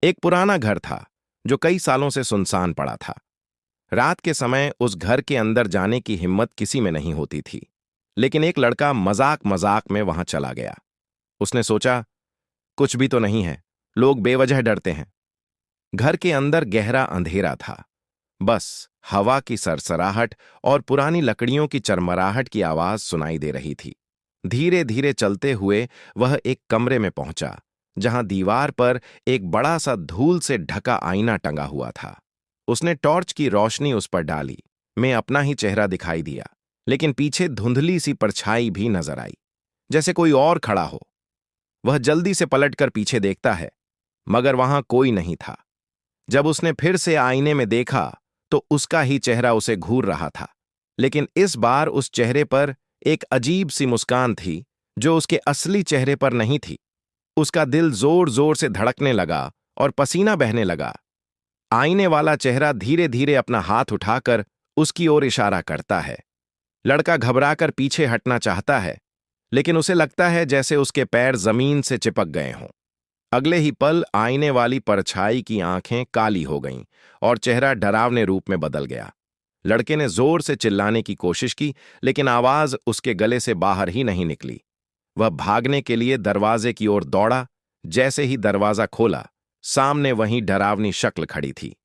एक पुराना घर था जो कई सालों से सुनसान पड़ा था। रात के समय उस घर के अंदर जाने की हिम्मत किसी में नहीं होती थी। लेकिन एक लड़का मजाक मजाक में वहां चला गया। उसने सोचा, कुछ भी तो नहीं है, लोग बेवजह डरते हैं। घर के अंदर गहरा अंधेरा था। बस हवा की सरसराहट और पुरानी लकड़ियों की चरमराहट की आवाज सुनाई दे रही थी। धीरे धीरे चलते हुए वह एक कमरे में पहुंचा, जहां दीवार पर एक बड़ा सा धूल से ढका आईना टंगा हुआ था। उसने टॉर्च की रोशनी उस पर डाली। में अपना ही चेहरा दिखाई दिया, लेकिन पीछे धुंधली सी परछाई भी नजर आई, जैसे कोई और खड़ा हो। वह जल्दी से पलटकर पीछे देखता है, मगर वहां कोई नहीं था। जब उसने फिर से आईने में देखा तो उसका ही चेहरा उसे घूर रहा था। लेकिन इस बार उस चेहरे पर एक अजीब सी मुस्कान थी, जो उसके असली चेहरे पर नहीं थी। उसका दिल जोर जोर से धड़कने लगा और पसीना बहने लगा। आईने वाला चेहरा धीरे धीरे अपना हाथ उठाकर उसकी ओर इशारा करता है। लड़का घबराकर पीछे हटना चाहता है, लेकिन उसे लगता है जैसे उसके पैर जमीन से चिपक गए हों। अगले ही पल आईने वाली परछाई की आंखें काली हो गईं और चेहरा डरावने रूप में बदल गया। लड़के ने जोर से चिल्लाने की कोशिश की, लेकिन आवाज उसके गले से बाहर ही नहीं निकली। वह भागने के लिए दरवाजे की ओर दौड़ा। जैसे ही दरवाजा खोला, सामने वहीं डरावनी शक्ल खड़ी थी।